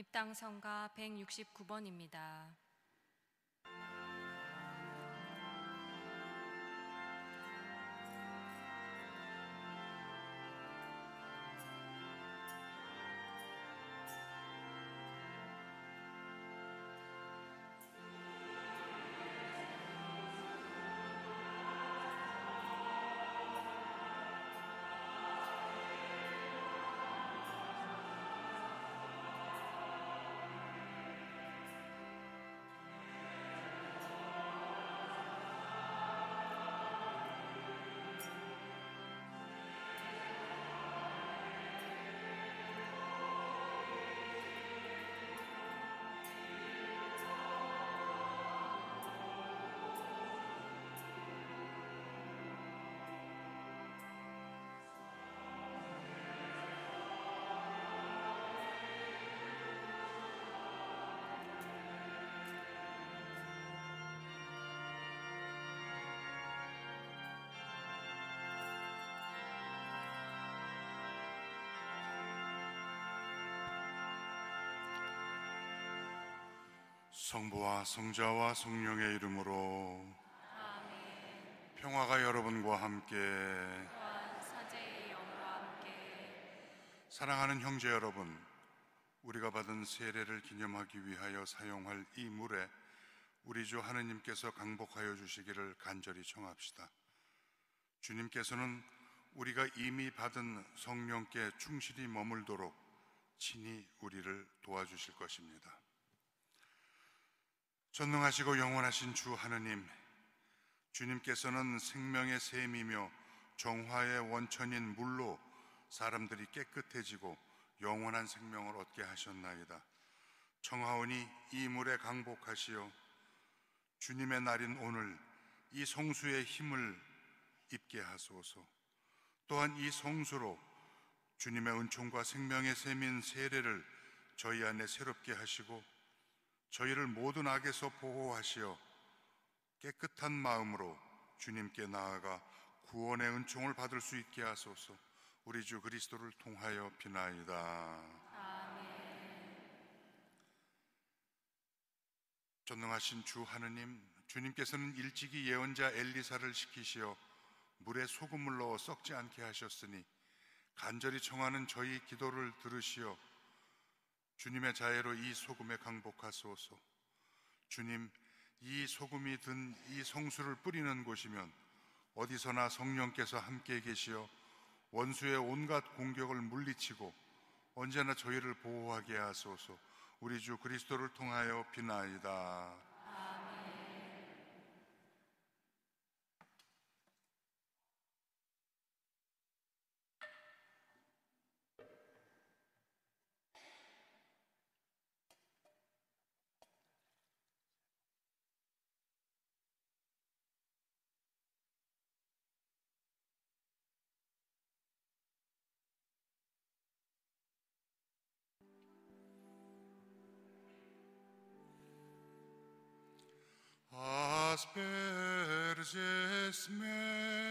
입당성가 169번입니다. 성부와 성자와 성령의 이름으로 아멘. 평화가 여러분과 함께. 또한 사제의 영과 함께. 사랑하는 형제 여러분, 우리가 받은 세례를 기념하기 위하여 사용할 이 물에 우리 주 하느님께서 강복하여 주시기를 간절히 청합시다. 주님께서는 우리가 이미 받은 성령께 충실히 머물도록 친히 우리를 도와주실 것입니다. 전능하시고 영원하신 주 하느님, 주님께서는 생명의 샘이며 정화의 원천인 물로 사람들이 깨끗해지고 영원한 생명을 얻게 하셨나이다. 청하오니 이 물에 강복하시어 주님의 날인 오늘 이 성수의 힘을 입게 하소서. 또한 이 성수로 주님의 은총과 생명의 샘인 세례를 저희 안에 새롭게 하시고 저희를 모든 악에서 보호하시어 깨끗한 마음으로 주님께 나아가 구원의 은총을 받을 수 있게 하소서. 우리 주 그리스도를 통하여 비나이다. 아멘. 전능하신 주 하느님, 주님께서는 일찍이 예언자 엘리사를 시키시어 물에 소금을 넣어 썩지 않게 하셨으니 간절히 청하는 저희 기도를 들으시어 주님의 자애로 이 소금에 강복하소서. 주님, 이 소금이 든 이 성수를 뿌리는 곳이면 어디서나 성령께서 함께 계시어 원수의 온갖 공격을 물리치고 언제나 저희를 보호하게 하소서. 우리 주 그리스도를 통하여 비나이다. Asperges me.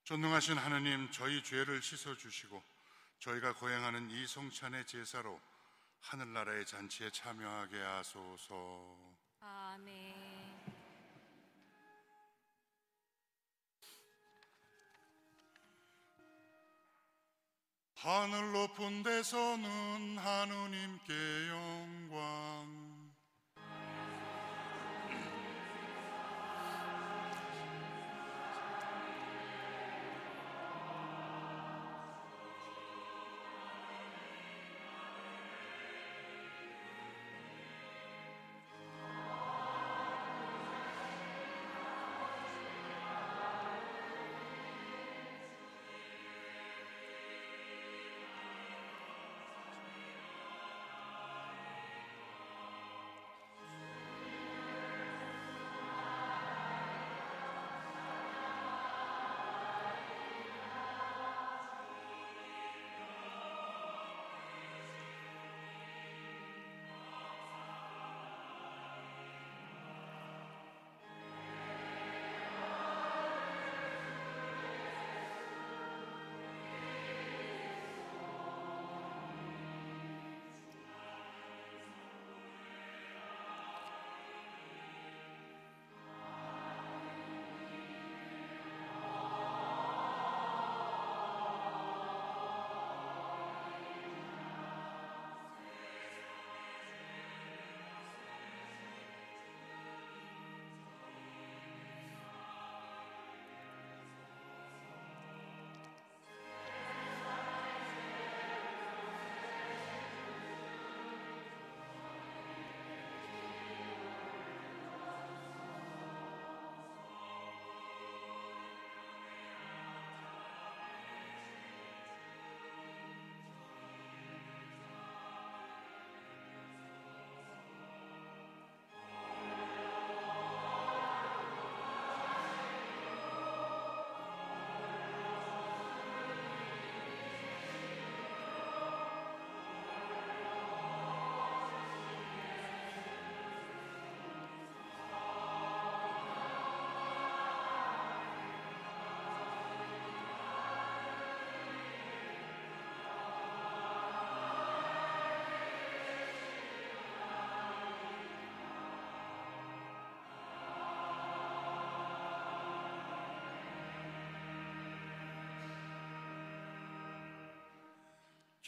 전능하신 하느님, 저희 죄를 씻어주시고 저희가 거행하는 이 성찬의 제사로 하늘나라의 잔치에 참여하게 하소서. 아멘. 하늘 높은 데서는 하느님께 영광,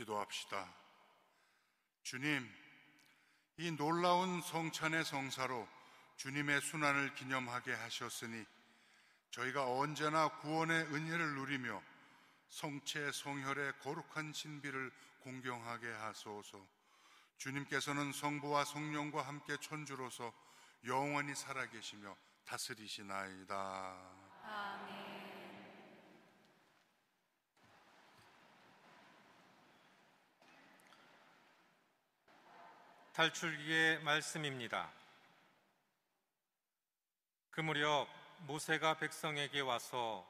기도합시다. 주님, 이 놀라운 성찬의 성사로 주님의 순환을 기념하게 하셨으니 저희가 언제나 구원의 은혜를 누리며 성체 성혈의 거룩한 신비를 공경하게 하소서. 주님께서는 성부와 성령과 함께 천주로서 영원히 살아계시며 다스리시나이다. 아멘. 탈출기의 말씀입니다. 그 무렵 모세가 백성에게 와서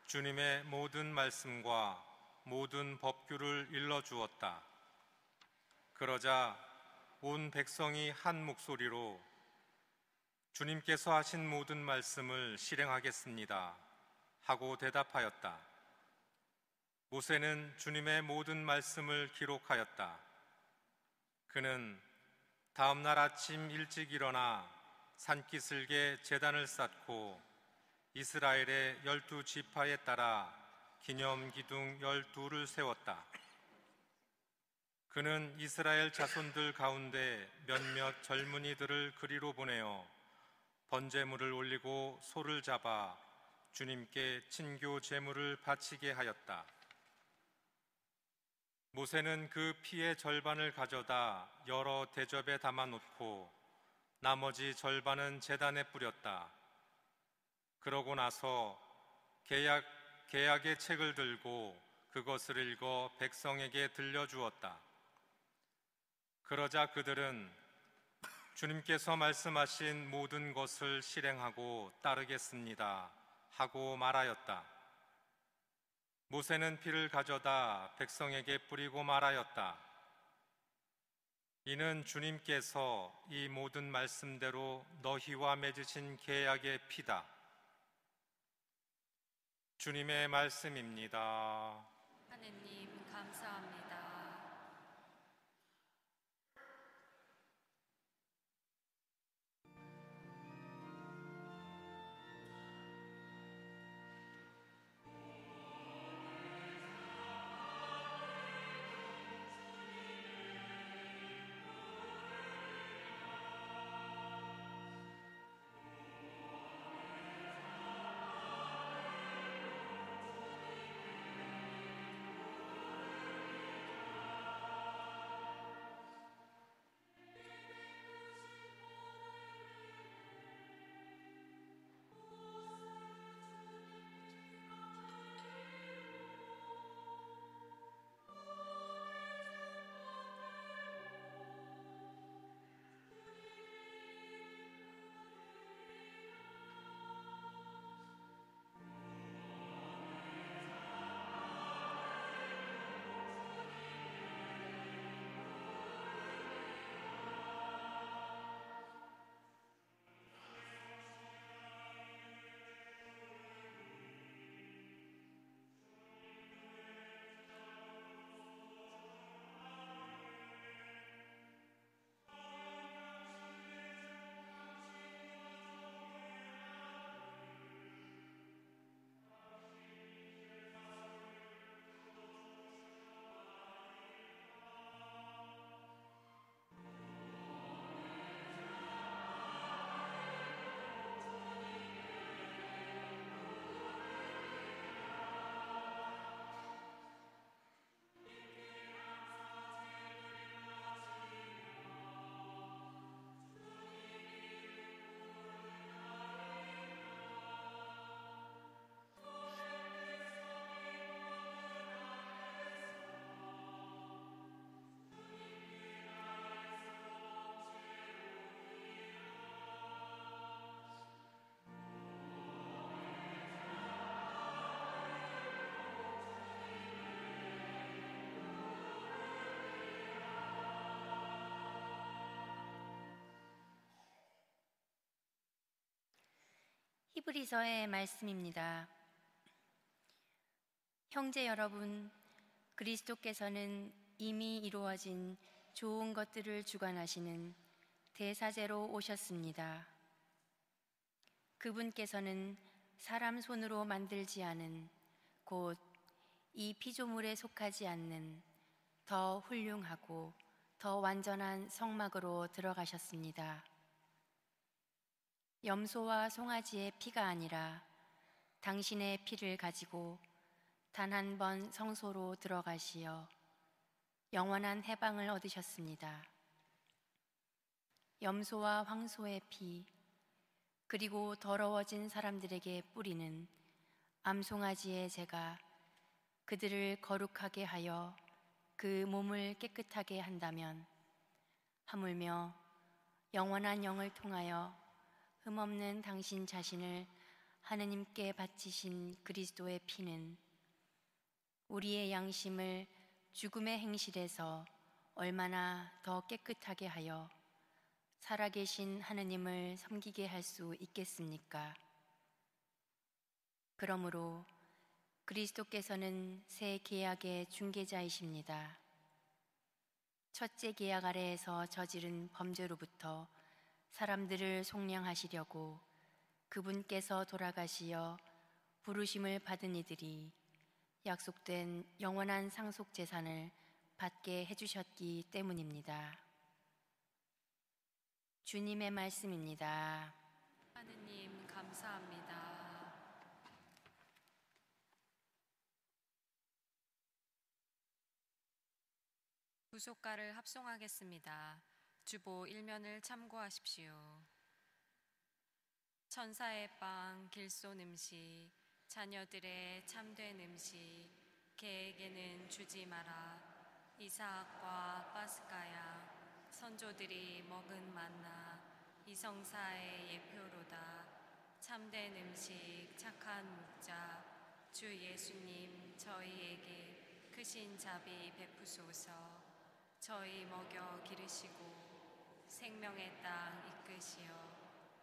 주님의 모든 말씀과 모든 법규를 일러주었다. 그러자 온 백성이 한 목소리로 주님께서 하신 모든 말씀을 실행하겠습니다 하고 대답하였다. 모세는 주님의 모든 말씀을 기록하였다. 그는 다음 날 아침 일찍 일어나 산기슭에 제단을 쌓고 이스라엘의 12지파에 따라 기념기둥 12를 세웠다. 그는 이스라엘 자손들 가운데 몇몇 젊은이들을 그리로 보내어 번제물을 올리고 소를 잡아 주님께 친교 제물을 바치게 하였다. 모세는 그 피의 절반을 가져다 여러 대접에 담아놓고 나머지 절반은 제단에 뿌렸다. 그러고 나서 계약의 책을 들고 그것을 읽어 백성에게 들려주었다. 그러자 그들은 주님께서 말씀하신 모든 것을 실행하고 따르겠습니다 하고 말하였다. 모세는 피를 가져다 백성에게 뿌리고 말하였다. 이는 주님께서 이 모든 말씀대로 너희와 맺으신 계약의 피다. 주님의 말씀입니다. 하느님 감사합니다. 히브리서의 말씀입니다. 형제 여러분, 그리스도께서는 이미 이루어진 좋은 것들을 주관하시는 대사제로 오셨습니다. 그분께서는 사람 손으로 만들지 않은, 곧 이 피조물에 속하지 않는 더 훌륭하고 더 완전한 성막으로 들어가셨습니다. 염소와 송아지의 피가 아니라 당신의 피를 가지고 단 한 번 성소로 들어가시어 영원한 해방을 얻으셨습니다. 염소와 황소의 피, 그리고 더러워진 사람들에게 뿌리는 암송아지의 제가 그들을 거룩하게 하여 그 몸을 깨끗하게 한다면, 하물며 영원한 영을 통하여 흠없는 당신 자신을 하느님께 바치신 그리스도의 피는 우리의 양심을 죽음의 행실에서 얼마나 더 깨끗하게 하여 살아계신 하느님을 섬기게 할 수 있겠습니까? 그러므로 그리스도께서는 새 계약의 중개자이십니다. 첫째 계약 아래에서 저지른 범죄로부터 사람들을 속량하시려고 그분께서 돌아가시어 부르심을 받은 이들이 약속된 영원한 상속 재산을 받게 해주셨기 때문입니다. 주님의 말씀입니다. 하느님 감사합니다. 구속가를 합송하겠습니다. 주보 1면을 참고하십시오. 천사의 빵 길손 음식, 자녀들의 참된 음식, 개에게는 주지 마라. 이삭과 파스가야, 선조들이 먹은 만나, 이성사의 예표로다. 참된 음식, 착한 목자, 주 예수님 저희에게 크신 자비 베푸소서. 저희 먹여 기르시고 생명의 땅 이끄시어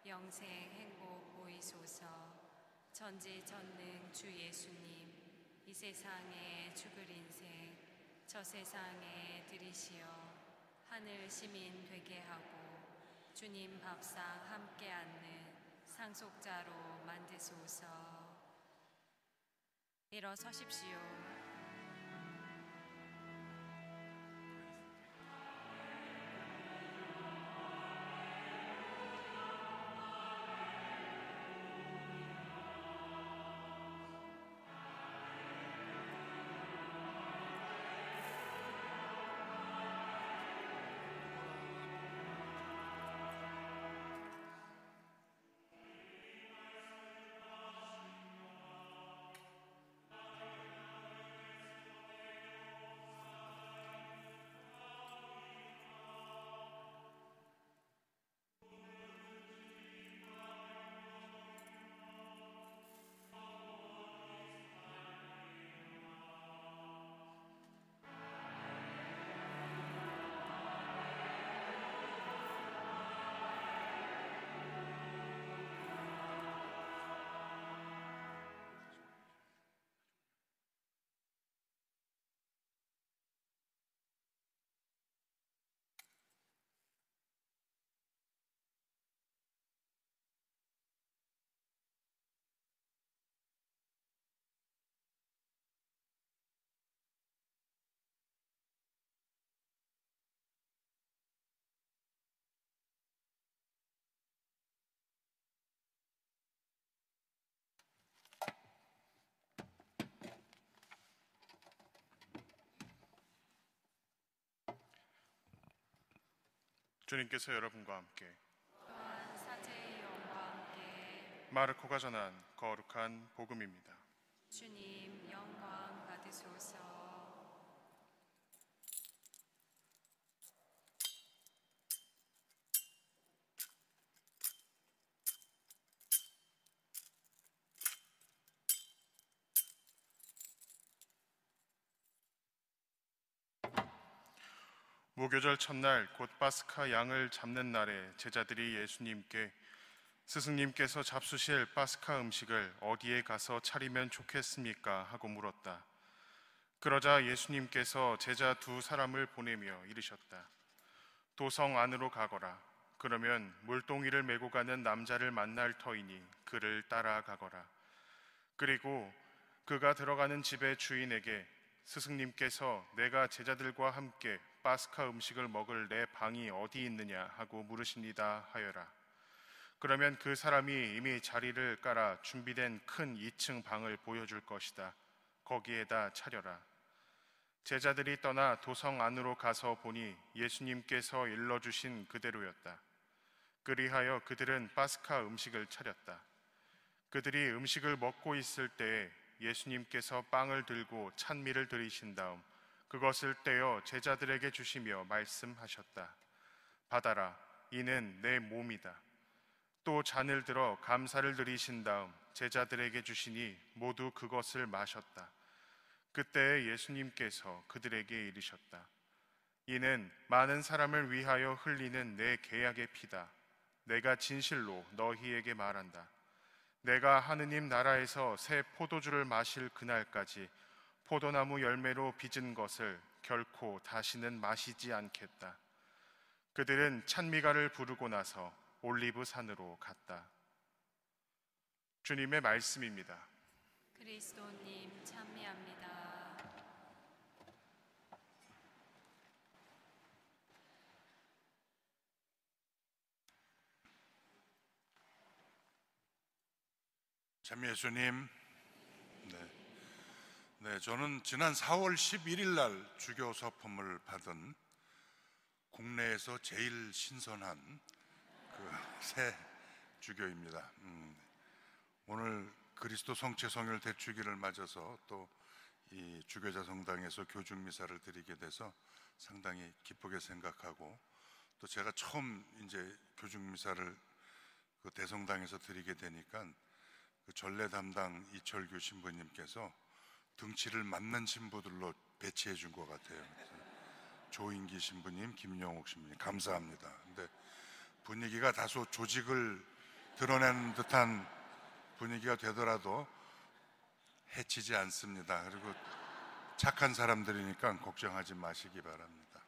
영생 행복 보이소서. 전지전능 주 예수님, 이 세상에 죽을 인생 저 세상에 들이시어 하늘 시민 되게 하고 주님 밥상 함께 앉는 상속자로 만드소서. 일어서십시오. 주님께서 여러분과 함께 또한 사제의 영과 함께 마르코가 전한 거룩한 복음입니다. 주님 영광 받으소서. 무교절 첫날 곧 파스카 양을 잡는 날에 제자들이 예수님께 스승님께서 잡수실 파스카 음식을 어디에 가서 차리면 좋겠습니까? 하고 물었다. 그러자 예수님께서 제자 두 사람을 보내며 이르셨다. 도성 안으로 가거라. 그러면 물동이를 메고 가는 남자를 만날 터이니 그를 따라가거라. 그리고 그가 들어가는 집의 주인에게 스승님께서 내가 제자들과 함께 파스카 음식을 먹을 내 방이 어디 있느냐 하고 물으십니다 하여라. 그러면 그 사람이 이미 자리를 깔아 준비된 큰 2층 방을 보여줄 것이다. 거기에다 차려라. 제자들이 떠나 도성 안으로 가서 보니 예수님께서 일러주신 그대로였다. 그리하여 그들은 파스카 음식을 차렸다. 그들이 음식을 먹고 있을 때에 예수님께서 빵을 들고 찬미를 드리신 다음 그것을 떼어 제자들에게 주시며 말씀하셨다. 받아라, 이는 내 몸이다. 또 잔을 들어 감사를 드리신 다음 제자들에게 주시니 모두 그것을 마셨다. 그때 예수님께서 그들에게 이르셨다. 이는 많은 사람을 위하여 흘리는 내 계약의 피다. 내가 진실로 너희에게 말한다. 내가 하느님 나라에서 새 포도주를 마실 그날까지 포도나무 열매로 빚은 것을 결코 다시는 마시지 않겠다. 그들은 찬미가를 부르고 나서 올리브 산으로 갔다. 주님의 말씀입니다. 그리스도님 찬미합니다. 참 예수님, 저는 지난 4월 11일 날 주교 서품을 받은 국내에서 제일 신선한 새 주교입니다. 오늘 그리스도 성체 성혈 대축일을 맞아서 또 이 주교자 성당에서 교중 미사를 드리게 돼서 상당히 기쁘게 생각하고, 또 제가 처음 이제 교중 미사를 그 대성당에서 드리게 되니까 그 전례 담당 이철규 신부님께서 등치를 맞는 신부들로 배치해 준 것 같아요. 조인기 신부님, 김영옥 신부님 감사합니다. 근데 분위기가 다소 조직을 드러내는 듯한 분위기가 되더라도 해치지 않습니다. 그리고 착한 사람들이니까 걱정하지 마시기 바랍니다.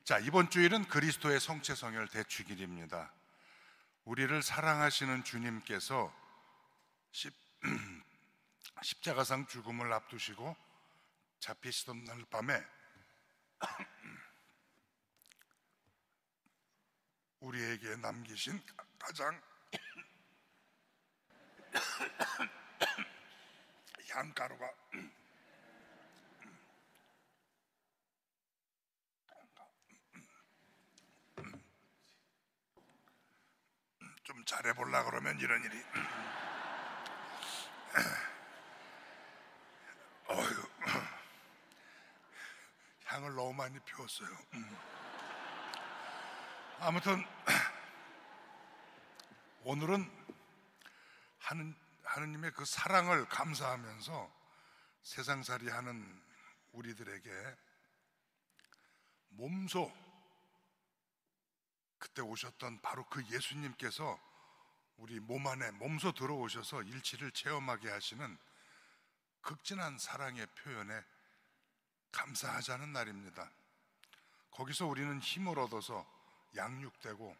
자, 이번 주일은 그리스도의 성체성혈 대축일입니다. 우리를 사랑하시는 주님께서 십자가상 죽음을 앞두시고 잡히시던 날 밤에 우리에게 남기신 가장 향가루가 좀 잘해보려고 그러면 이런 일이 어휴, 향을 너무 많이 피웠어요. 아무튼 오늘은 하느님의 그 사랑을 감사하면서 세상살이 하는 우리들에게 몸소 그때 오셨던 바로 그 예수님께서 우리 몸 안에 몸소 들어오셔서 일치를 체험하게 하시는 극진한 사랑의 표현에 감사하자는 날입니다. 거기서 우리는 힘을 얻어서 양육되고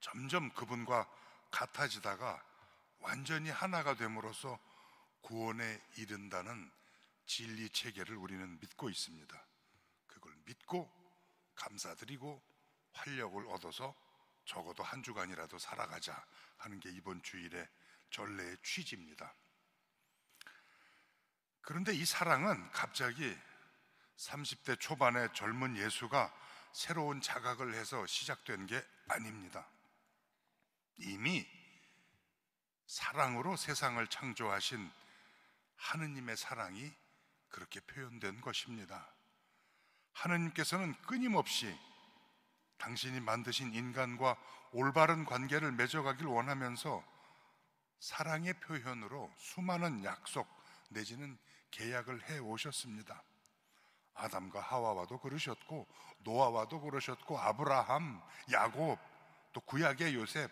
점점 그분과 같아지다가 완전히 하나가 됨으로써 구원에 이른다는 진리 체계를 우리는 믿고 있습니다. 그걸 믿고 감사드리고 활력을 얻어서 적어도 한 주간이라도 살아가자 하는 게 이번 주일의 전례의 취지입니다. 그런데 이 사랑은 갑자기 30대 초반의 젊은 예수가 새로운 자각을 해서 시작된 게 아닙니다. 이미 사랑으로 세상을 창조하신 하느님의 사랑이 그렇게 표현된 것입니다. 하느님께서는 끊임없이 당신이 만드신 인간과 올바른 관계를 맺어가길 원하면서 사랑의 표현으로 수많은 약속 내지는 계약을 해 오셨습니다. 아담과 하와와도 그러셨고 노아와도 그러셨고 아브라함, 야곱, 또 구약의 요셉,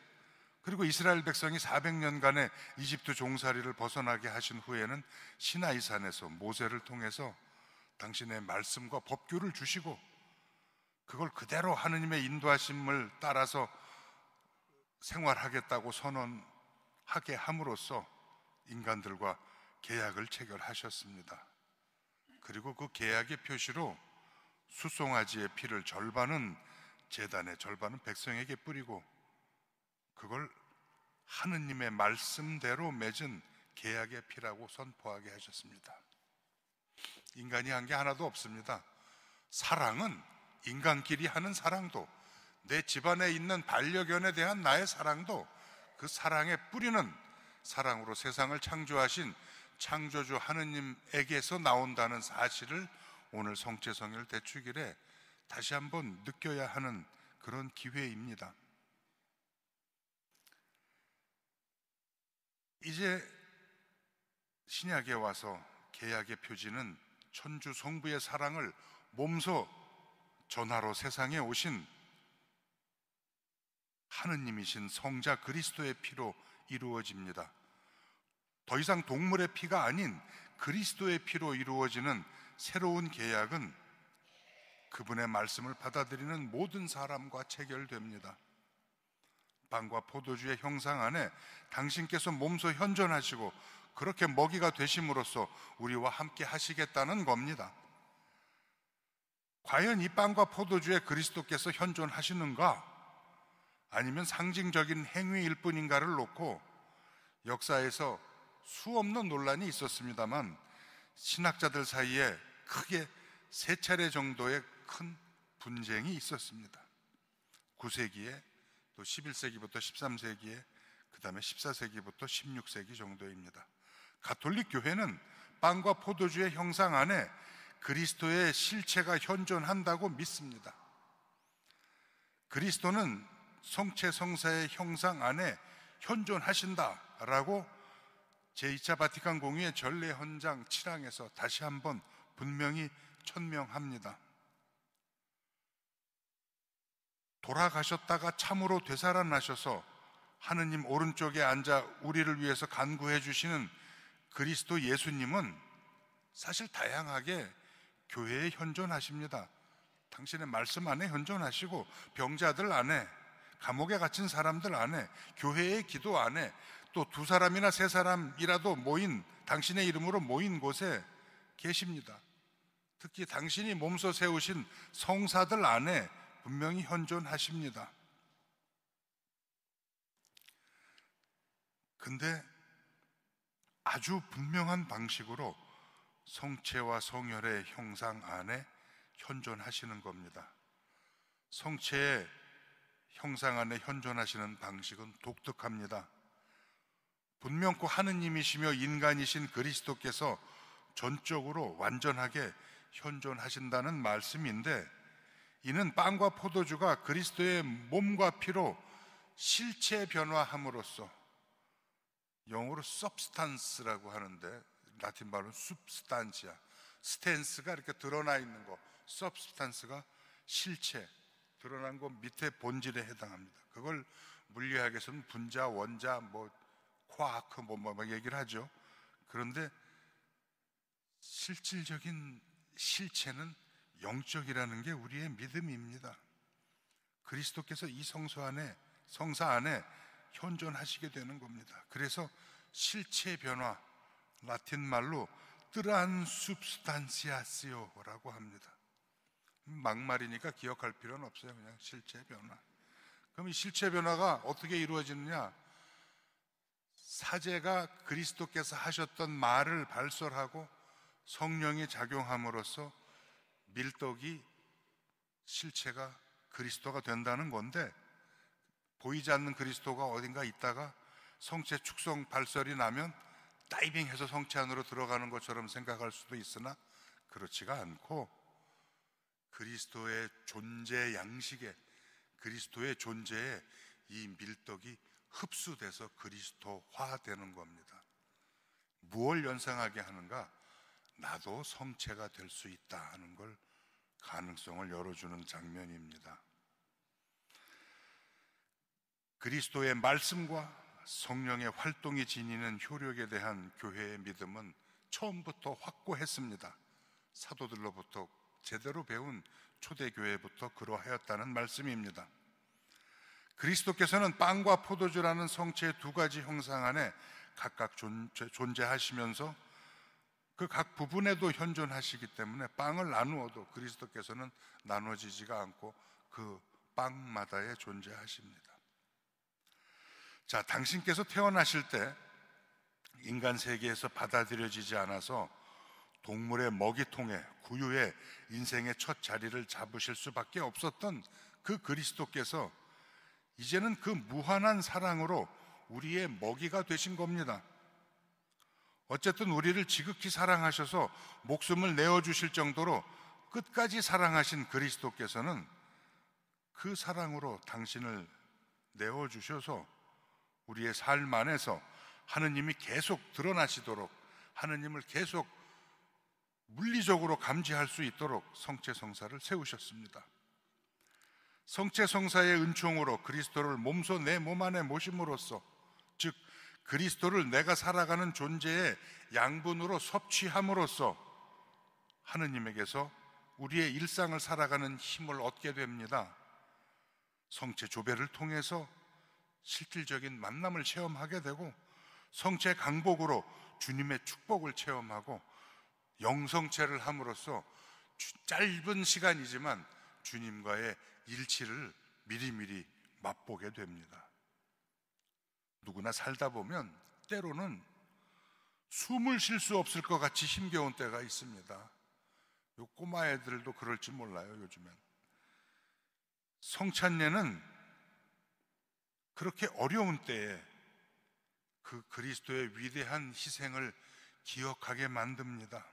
그리고 이스라엘 백성이 400년간의 이집트 종살이를 벗어나게 하신 후에는 시나이산에서 모세를 통해서 당신의 말씀과 법규를 주시고 그걸 그대로 하느님의 인도하심을 따라서 생활하겠다고 선언하게 함으로써 인간들과 계약을 체결하셨습니다. 그리고 그 계약의 표시로 숫송아지의 피를 절반은 제단에 절반은 백성에게 뿌리고 그걸 하느님의 말씀대로 맺은 계약의 피라고 선포하게 하셨습니다. 인간이 한 게 하나도 없습니다. 사랑은 인간끼리 하는 사랑도, 내 집안에 있는 반려견에 대한 나의 사랑도 그 사랑의 뿌리는 사랑으로 세상을 창조하신 창조주 하느님에게서 나온다는 사실을 오늘 성체성혈 대축일에 다시 한번 느껴야 하는 그런 기회입니다. 이제 신약에 와서 계약의 표지는 천주 성부의 사랑을 몸소 전하로 세상에 오신 하느님이신 성자 그리스도의 피로 이루어집니다. 더 이상 동물의 피가 아닌 그리스도의 피로 이루어지는 새로운 계약은 그분의 말씀을 받아들이는 모든 사람과 체결됩니다. 빵과 포도주의 형상 안에 당신께서 몸소 현존하시고 그렇게 먹이가 되심으로써 우리와 함께 하시겠다는 겁니다. 과연 이 빵과 포도주에 그리스도께서 현존하시는가? 아니면 상징적인 행위일 뿐인가를 놓고 역사에서 수없는 논란이 있었습니다만 신학자들 사이에 크게 3차례 정도의 큰 분쟁이 있었습니다. 9세기에 또 11세기부터 13세기에 그 다음에 14세기부터 16세기 정도입니다. 가톨릭 교회는 빵과 포도주의 형상 안에 그리스도의 실체가 현존한다고 믿습니다. 그리스도는 성체 성사의 형상 안에 현존하신다라고 제2차 바티칸 공의회 전례 헌장 7항에서 다시 한번 분명히 천명합니다. 돌아가셨다가 참으로 되살아나셔서 하느님 오른쪽에 앉아 우리를 위해서 간구해 주시는 그리스도 예수님은 사실 다양하게 교회에 현존하십니다. 당신의 말씀 안에 현존하시고, 병자들 안에, 감옥에 갇힌 사람들 안에, 교회의 기도 안에, 또 두 사람이나 세 사람이라도 모인, 당신의 이름으로 모인 곳에 계십니다. 특히 당신이 몸소 세우신 성사들 안에 분명히 현존하십니다. 근데 아주 분명한 방식으로 성체와 성혈의 형상 안에 현존하시는 겁니다. 성체의 형상 안에 현존하시는 방식은 독특합니다. 분명코 하느님이시며 인간이신 그리스도께서 전적으로 완전하게 현존하신다는 말씀인데, 이는 빵과 포도주가 그리스도의 몸과 피로 실체 변화함으로써, 영어로 substance라고 하는데 라틴 말로는 substantia, 스탠스가 이렇게 드러나 있는 거, substance가 실체, 드러난 거 밑에 본질에 해당합니다. 그걸 물리학에서는 분자, 원자, 쿼아크 막 얘기를 하죠. 그런데 실질적인 실체는 영적이라는 게 우리의 믿음입니다. 그리스도께서 이 성사 안에 현존하시게 되는 겁니다. 그래서 실체 변화, 라틴 말로 트란스ubstantiation라고 합니다. 막말이니까 기억할 필요는 없어요. 그냥 실체 변화. 그럼 이 실체 변화가 어떻게 이루어지느냐? 사제가 그리스도께서 하셨던 말을 발설하고 성령이 작용함으로써 밀떡이, 실체가 그리스도가 된다는 건데, 보이지 않는 그리스도가 어딘가 있다가 성체 축성 발설이 나면 다이빙해서 성체 안으로 들어가는 것처럼 생각할 수도 있으나 그렇지가 않고, 그리스도의 존재 양식에, 그리스도의 존재에 이 밀떡이 흡수돼서 그리스도화되는 겁니다. 무엇을 연상하게 하는가? 나도 성체가 될 수 있다 하는 걸, 가능성을 열어주는 장면입니다. 그리스도의 말씀과 성령의 활동이 지니는 효력에 대한 교회의 믿음은 처음부터 확고했습니다. 사도들로부터 제대로 배운 초대교회부터 그러하였다는 말씀입니다. 그리스도께서는 빵과 포도주라는 성체의 두 가지 형상 안에 각각 존재하시면서 그 각 부분에도 현존하시기 때문에 빵을 나누어도 그리스도께서는 나눠지지가 않고 그 빵마다에 존재하십니다. 자, 당신께서 태어나실 때 인간 세계에서 받아들여지지 않아서 동물의 먹이통에, 구유에 인생의 첫 자리를 잡으실 수밖에 없었던 그 그리스도께서 이제는 그 무한한 사랑으로 우리의 먹이가 되신 겁니다. 어쨌든 우리를 지극히 사랑하셔서 목숨을 내어주실 정도로 끝까지 사랑하신 그리스도께서는 그 사랑으로 당신을 내어주셔서 우리의 삶 안에서 하느님이 계속 드러나시도록, 하느님을 계속 물리적으로 감지할 수 있도록 성체성사를 세우셨습니다. 성체성사의 은총으로 그리스도를 몸소 내 몸 안에 모심으로써, 즉 그리스도를 내가 살아가는 존재의 양분으로 섭취함으로써 하느님에게서 우리의 일상을 살아가는 힘을 얻게 됩니다. 성체 조배를 통해서 실질적인 만남을 체험하게 되고, 성체 강복으로 주님의 축복을 체험하고, 영성체를 함으로써 짧은 시간이지만 주님과의 일치를 미리미리 맛보게 됩니다. 누구나 살다 보면 때로는 숨을 쉴 수 없을 것 같이 힘겨운 때가 있습니다. 요 꼬마 애들도 그럴지 몰라요. 요즘엔 성찬례는 그렇게 어려운 때에 그 그리스도의 위대한 희생을 기억하게 만듭니다.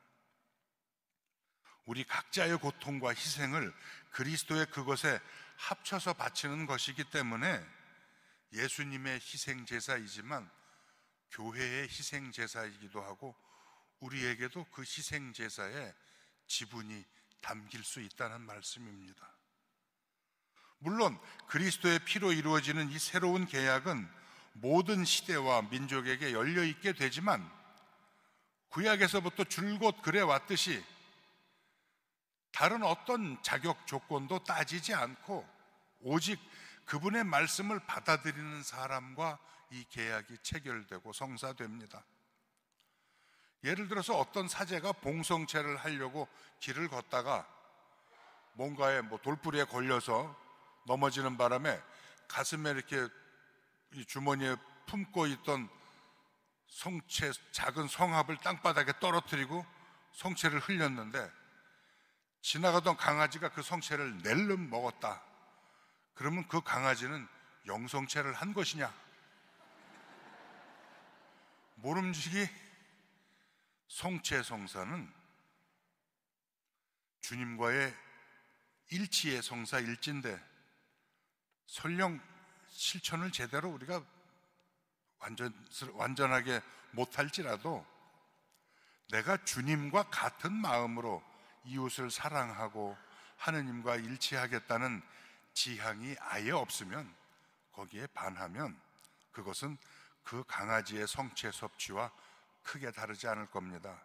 우리 각자의 고통과 희생을 그리스도의 그것에 합쳐서 바치는 것이기 때문에 예수님의 희생제사이지만 교회의 희생제사이기도 하고, 우리에게도 그 희생제사에 지분이 담길 수 있다는 말씀입니다. 물론 그리스도의 피로 이루어지는 이 새로운 계약은 모든 시대와 민족에게 열려 있게 되지만 구약에서부터 줄곧 그래 왔듯이 다른 어떤 자격 조건도 따지지 않고 오직 그분의 말씀을 받아들이는 사람과 이 계약이 체결되고 성사됩니다. 예를 들어서 어떤 사제가 봉성체를 하려고 길을 걷다가 뭔가에 돌부리에 걸려서 넘어지는 바람에 가슴에 이렇게 이 주머니에 품고 있던 성체, 작은 성합을 땅바닥에 떨어뜨리고 성체를 흘렸는데 지나가던 강아지가 그 성체를 낼름 먹었다. 그러면 그 강아지는 영성체를 한 것이냐? 모름지기 성체 성사는 주님과의 일치의 성사 일치인데 설령 실천을 제대로 우리가 완전하게 못할지라도 내가 주님과 같은 마음으로 이웃을 사랑하고 하느님과 일치하겠다는 지향이 아예 없으면, 거기에 반하면 그것은 그 강아지의 성체 섭취와 크게 다르지 않을 겁니다.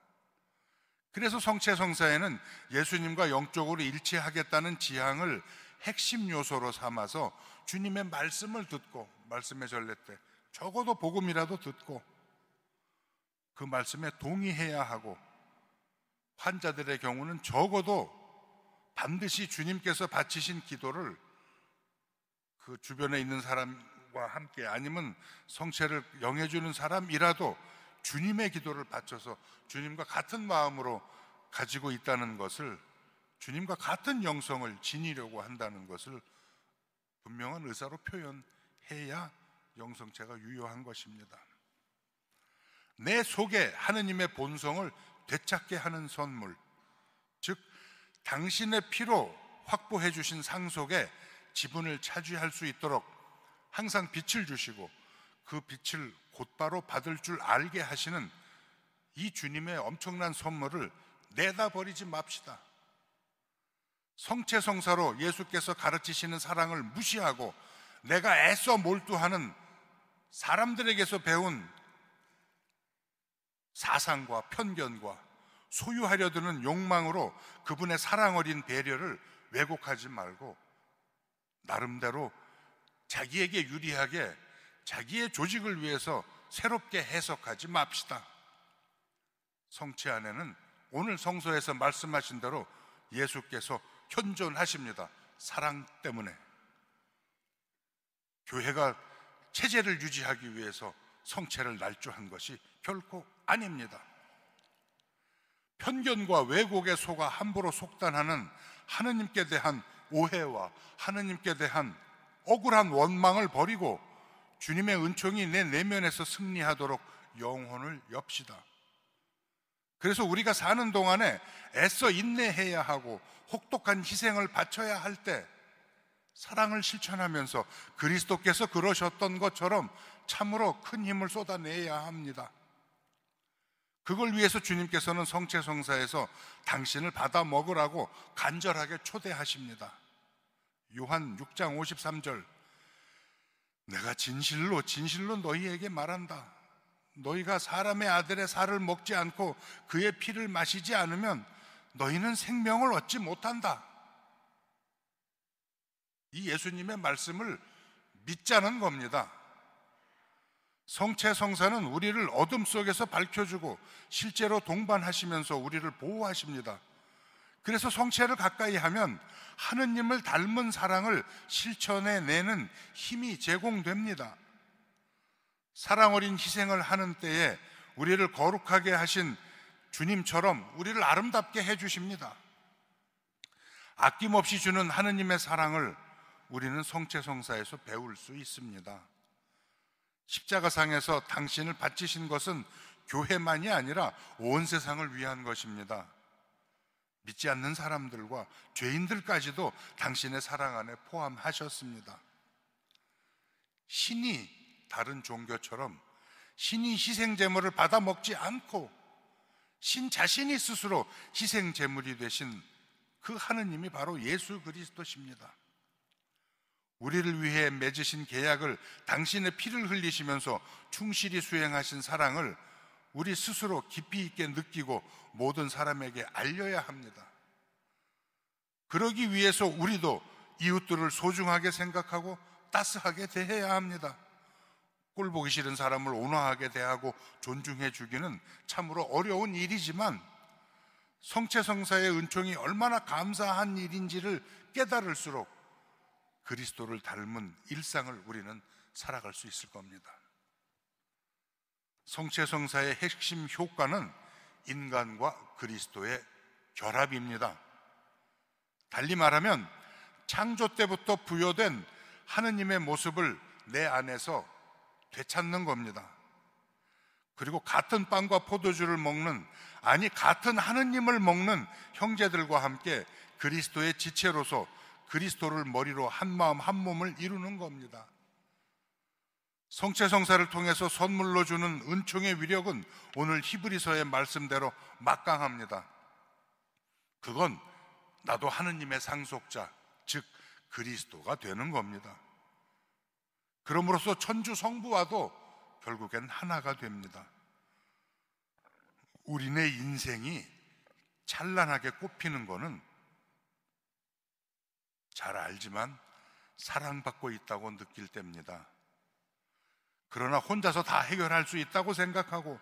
그래서 성체 성사에는 예수님과 영적으로 일치하겠다는 지향을 핵심 요소로 삼아서 주님의 말씀을 듣고, 말씀의 전례 때 적어도 복음이라도 듣고 그 말씀에 동의해야 하고, 환자들의 경우는 적어도 반드시 주님께서 바치신 기도를 그 주변에 있는 사람과 함께, 아니면 성체를 영해주는 사람이라도 주님의 기도를 바쳐서 주님과 같은 마음으로 가지고 있다는 것을, 주님과 같은 영성을 지니려고 한다는 것을 분명한 의사로 표현해야 영성체가 유효한 것입니다. 내 속에 하느님의 본성을 되찾게 하는 선물, 즉 당신의 피로 확보해 주신 상속에 지분을 차지할 수 있도록 항상 빛을 주시고 그 빛을 곧바로 받을 줄 알게 하시는 이 주님의 엄청난 선물을 내다버리지 맙시다. 성체성사로 예수께서 가르치시는 사랑을 무시하고 내가 애써 몰두하는 사람들에게서 배운 사상과 편견과 소유하려 드는 욕망으로 그분의 사랑 어린 배려를 왜곡하지 말고 나름대로 자기에게 유리하게 자기의 조직을 위해서 새롭게 해석하지 맙시다. 성체 안에는 오늘 성서에서 말씀하신 대로 예수께서 현존하십니다. 사랑 때문에. 교회가 체제를 유지하기 위해서 성체를 날조한 것이 결코 아닙니다. 편견과 왜곡에 속아 함부로 속단하는 하느님께 대한 오해와 하느님께 대한 억울한 원망을 버리고 주님의 은총이 내 내면에서 승리하도록 영혼을 엽시다. 그래서 우리가 사는 동안에 애써 인내해야 하고 혹독한 희생을 바쳐야 할 때 사랑을 실천하면서 그리스도께서 그러셨던 것처럼 참으로 큰 힘을 쏟아내야 합니다. 그걸 위해서 주님께서는 성체성사에서 당신을 받아 먹으라고 간절하게 초대하십니다. 요한 6장 53절, 내가 진실로 진실로 너희에게 말한다. 너희가 사람의 아들의 살을 먹지 않고 그의 피를 마시지 않으면 너희는 생명을 얻지 못한다. 이 예수님의 말씀을 믿자는 겁니다. 성체성사는 우리를 어둠 속에서 밝혀주고 실제로 동반하시면서 우리를 보호하십니다. 그래서 성체를 가까이 하면 하느님을 닮은 사랑을 실천해내는 힘이 제공됩니다. 사랑 어린 희생을 하는 때에 우리를 거룩하게 하신 주님처럼 우리를 아름답게 해주십니다. 아낌없이 주는 하느님의 사랑을 우리는 성체성사에서 배울 수 있습니다. 십자가상에서 당신을 바치신 것은 교회만이 아니라 온 세상을 위한 것입니다. 믿지 않는 사람들과 죄인들까지도 당신의 사랑 안에 포함하셨습니다. 신이 다른 종교처럼 신이 희생제물을 받아 먹지 않고 신 자신이 스스로 희생제물이 되신 그 하느님이 바로 예수 그리스도십니다. 우리를 위해 맺으신 계약을 당신의 피를 흘리시면서 충실히 수행하신 사랑을 우리 스스로 깊이 있게 느끼고 모든 사람에게 알려야 합니다. 그러기 위해서 우리도 이웃들을 소중하게 생각하고 따스하게 대해야 합니다. 꼴 보기 싫은 사람을 온화하게 대하고 존중해 주기는 참으로 어려운 일이지만 성체성사의 은총이 얼마나 감사한 일인지를 깨달을수록 그리스도를 닮은 일상을 우리는 살아갈 수 있을 겁니다. 성체성사의 핵심 효과는 인간과 그리스도의 결합입니다. 달리 말하면 창조 때부터 부여된 하느님의 모습을 내 안에서 되찾는 겁니다. 그리고 같은 빵과 포도주를 먹는, 아니 같은 하느님을 먹는 형제들과 함께 그리스도의 지체로서 그리스도를 머리로 한 마음 한 몸을 이루는 겁니다. 성체성사를 통해서 선물로 주는 은총의 위력은 오늘 히브리서의 말씀대로 막강합니다. 그건 나도 하느님의 상속자, 즉 그리스도가 되는 겁니다. 그럼으로써 천주 성부와도 결국엔 하나가 됩니다. 우리네 인생이 찬란하게 꽃피는 거는 잘 알지만 사랑받고 있다고 느낄 때입니다. 그러나 혼자서 다 해결할 수 있다고 생각하고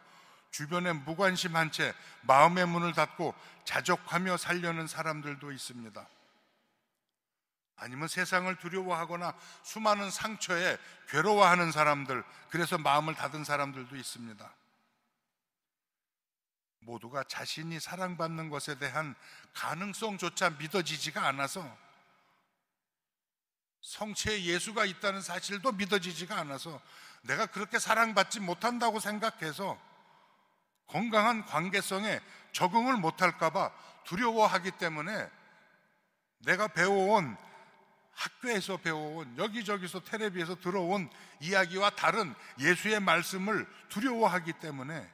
주변에 무관심한 채 마음의 문을 닫고 자족하며 살려는 사람들도 있습니다. 아니면 세상을 두려워하거나 수많은 상처에 괴로워하는 사람들, 그래서 마음을 닫은 사람들도 있습니다. 모두가 자신이 사랑받는 것에 대한 가능성조차 믿어지지가 않아서, 성체에 예수가 있다는 사실도 믿어지지가 않아서, 내가 그렇게 사랑받지 못한다고 생각해서 건강한 관계성에 적응을 못할까 봐 두려워하기 때문에 내가 배워온, 학교에서 배워온, 여기저기서 텔레비에서 들어온 이야기와 다른 예수의 말씀을 두려워하기 때문에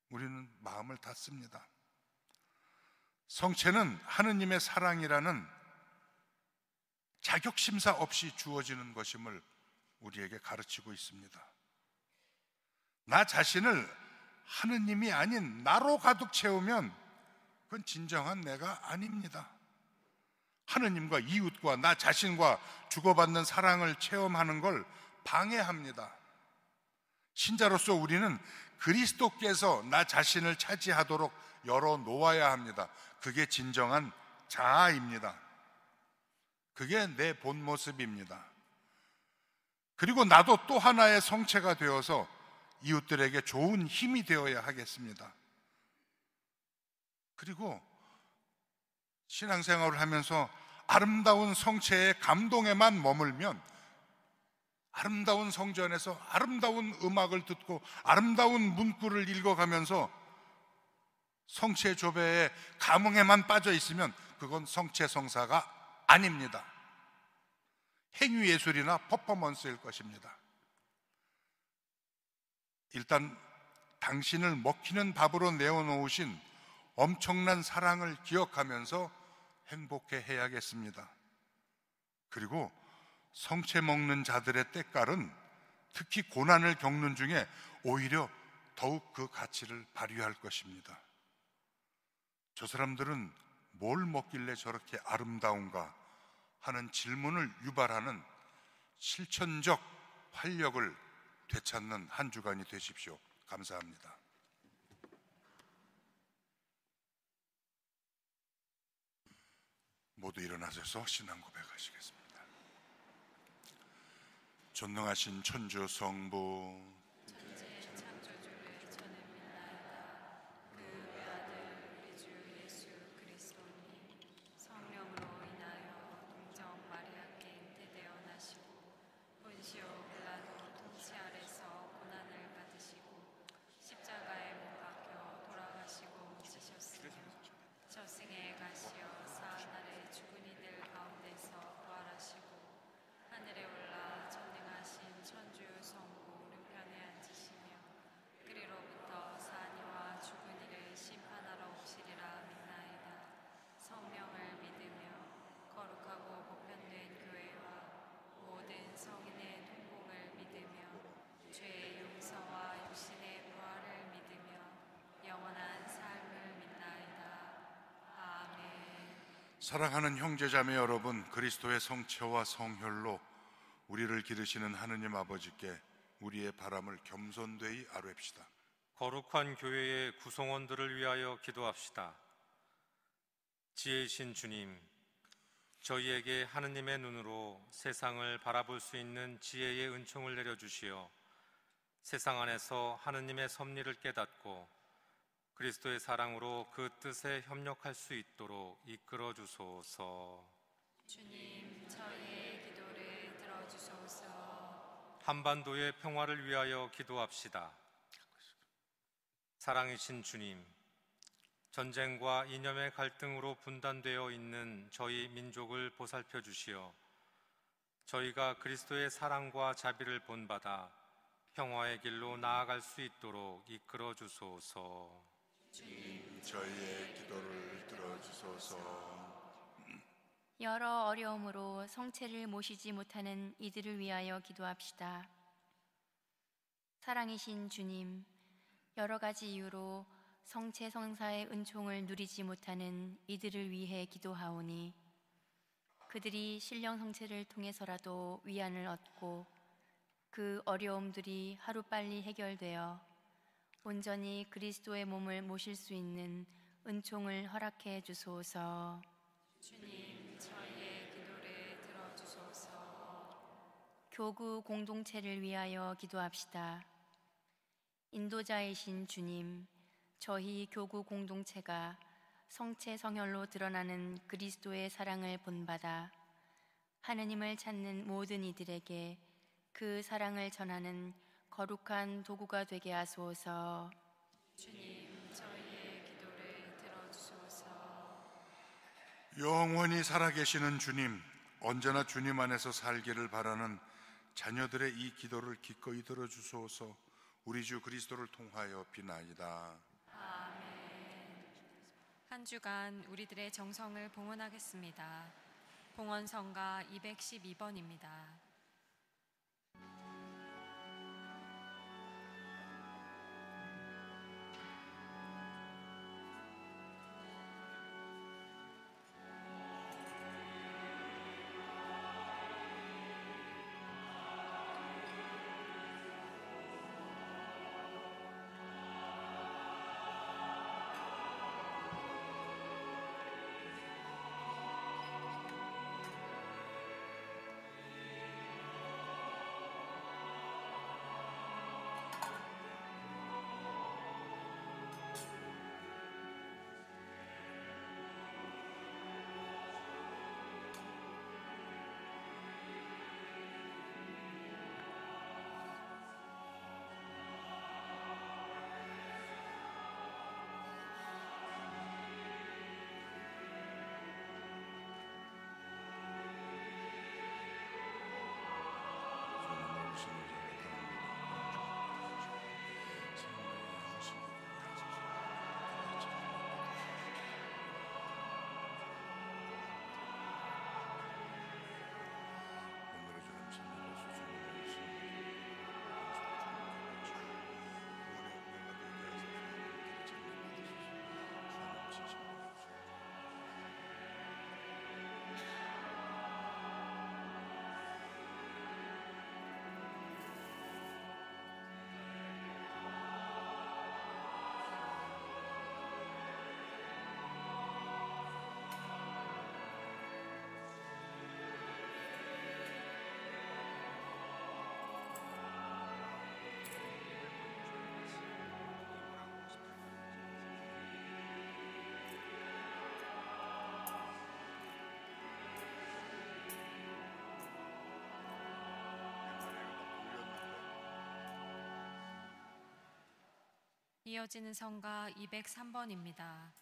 우리는 마음을 닫습니다. 성체는 하느님의 사랑이라는 자격심사 없이 주어지는 것임을 우리에게 가르치고 있습니다. 나 자신을 하느님이 아닌 나로 가득 채우면 그건 진정한 내가 아닙니다. 하느님과 이웃과 나 자신과 주고받는 사랑을 체험하는 걸 방해합니다. 신자로서 우리는 그리스도께서 나 자신을 차지하도록 열어놓아야 합니다. 그게 진정한 자아입니다. 그게 내 본 모습입니다. 그리고 나도 또 하나의 성체가 되어서 이웃들에게 좋은 힘이 되어야 하겠습니다. 그리고 신앙생활을 하면서 아름다운 성체의 감동에만 머물면, 아름다운 성전에서 아름다운 음악을 듣고 아름다운 문구를 읽어가면서 성체 조배의 감흥에만 빠져 있으면 그건 성체성사가 아닙니다. 행위예술이나 퍼포먼스일 것입니다. 일단 당신을 먹히는 밥으로 내어놓으신 엄청난 사랑을 기억하면서 행복해 해야겠습니다. 그리고 성체 먹는 자들의 때깔은 특히 고난을 겪는 중에 오히려 더욱 그 가치를 발휘할 것입니다. 저 사람들은 뭘 먹길래 저렇게 아름다운가 하는 질문을 유발하는 실천적 활력을 되찾는 한 주간이 되십시오. 감사합니다. 모두 일어나셔서 신앙 고백하시겠습니다. 전능하신 천주 성부, 천지의 창조주를 저는 믿나이다. 그 외아들 우리 주 예수 그리스도님 성령으로 인하여 동정 마리아께 잉태되어 나시고 본시오 빌라도 통치 아래서 고난을 받으시고 십자가에 못 박혀 돌아가시고 묻히셨으며 저승에 가시어 사흘날에 죽은 이들 가운데서 부활하시고 하늘에 올라 전능하신 천주 성부 우편에 사랑하는 형제자매 여러분, 그리스도의 성체와 성혈로 우리를 기르시는 하느님 아버지께 우리의 바람을 겸손되이 아뢰읍시다. 거룩한 교회의 구성원들을 위하여 기도합시다. 지혜이신 주님, 저희에게 하느님의 눈으로 세상을 바라볼 수 있는 지혜의 은총을 내려주시어 세상 안에서 하느님의 섭리를 깨닫고 그리스도의 사랑으로 그 뜻에 협력할 수 있도록 이끌어 주소서. 주님, 저희의 기도를 들어주소서. 한반도의 평화를 위하여 기도합시다. 사랑이신 주님, 전쟁과 이념의 갈등으로 분단되어 있는 저희 민족을 보살펴 주시어 저희가 그리스도의 사랑과 자비를 본받아 평화의 길로 나아갈 수 있도록 이끌어 주소서. 주님, 저희의 기도를 들어주소서. 여러 어려움으로 성체를 모시지 못하는 이들을 위하여 기도합시다. 사랑이신 주님, 여러 가지 이유로 성체 성사의 은총을 누리지 못하는 이들을 위해 기도하오니 그들이 신령 성체를 통해서라도 위안을 얻고 그 어려움들이 하루빨리 해결되어 온전히 그리스도의 몸을 모실 수 있는 은총을 허락해 주소서. 주님, 저희의 기도를 들어주소서. 교구 공동체를 위하여 기도합시다. 인도자이신 주님, 저희 교구 공동체가 성체 성혈로 드러나는 그리스도의 사랑을 본받아 하느님을 찾는 모든 이들에게 그 사랑을 전하는 거룩한 도구가 되게 하소서. 주님, 저희의 기도를 들어주소서. 영원히 살아계시는 주님, 언제나 주님 안에서 살기를 바라는 자녀들의 이 기도를 기꺼이 들어주소서. 우리 주 그리스도를 통하여 비나이다. 한 주간 우리들의 정성을 봉헌하겠습니다. 봉헌성가 212번입니다. 이어지는 성가 203번입니다.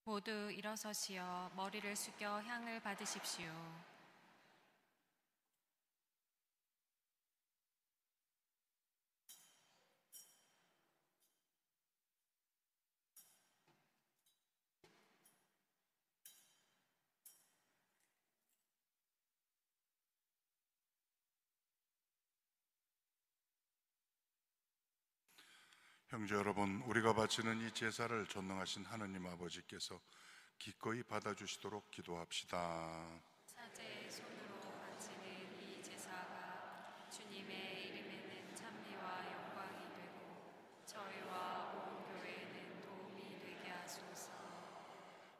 모두 일어서시어 머리를 숙여 향을 받으십시오. 형제 여러분, 우리가 바치는 이 제사를 전능하신 하느님 아버지께서 기꺼이 받아주시도록 기도합시다. 사제의 손으로 바치는 이 제사가 주님의 이름에는 찬미와 영광이 되고 저희와 온 교회에는 도움이 되게 하소서.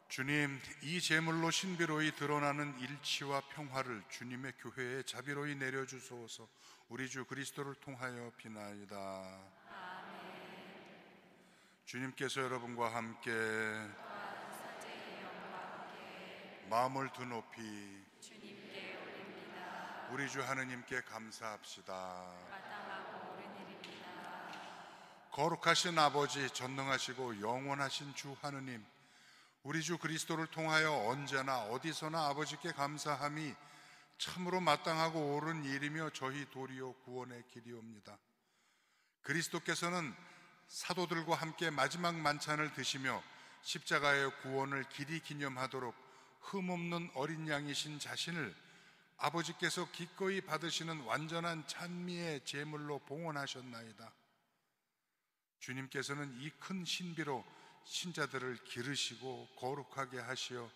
주님, 이 제물로 신비로이 드러나는 일치와 평화를 주님의 교회에 자비로이 내려주소서. 우리 주 그리스도를 통하여 비나이다. 주님께서 여러분과 함께 마음을 드높이 주님께 올립니다. 우리 주 하느님께 감사합시다. 마땅하고 옳은 일입니다. 거룩하신 아버지, 전능하시고 영원하신 주 하느님, 우리 주 그리스도를 통하여 언제나 어디서나 아버지께 감사함이 참으로 마땅하고 옳은 일이며 저희 도리어 구원의 길이옵니다. 그리스도께서는 사도들과 함께 마지막 만찬을 드시며 십자가의 구원을 길이 기념하도록 흠없는 어린 양이신 자신을 아버지께서 기꺼이 받으시는 완전한 찬미의 제물로 봉헌하셨나이다. 주님께서는 이 큰 신비로 신자들을 기르시고 거룩하게 하시어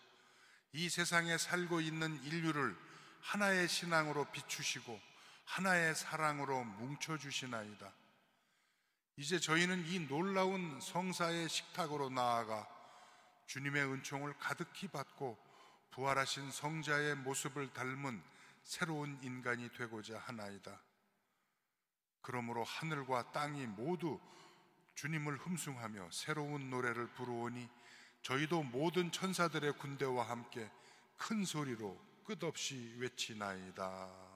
이 세상에 살고 있는 인류를 하나의 신앙으로 비추시고 하나의 사랑으로 뭉쳐주시나이다. 이제 저희는 이 놀라운 성사의 식탁으로 나아가 주님의 은총을 가득히 받고 부활하신 성자의 모습을 닮은 새로운 인간이 되고자 하나이다. 그러므로 하늘과 땅이 모두 주님을 흠숭하며 새로운 노래를 부르오니 저희도 모든 천사들의 군대와 함께 큰 소리로 끝없이 외치나이다.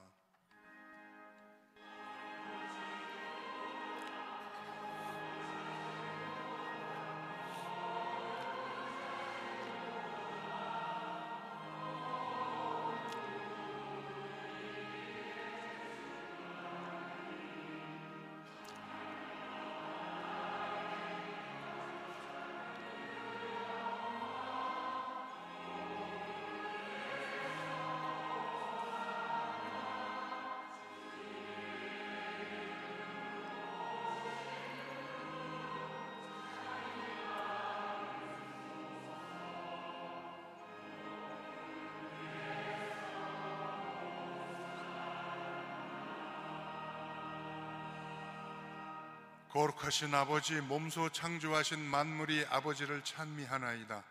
거룩하신 아버지, 몸소 창조하신 만물이 아버지를 찬미하나이다.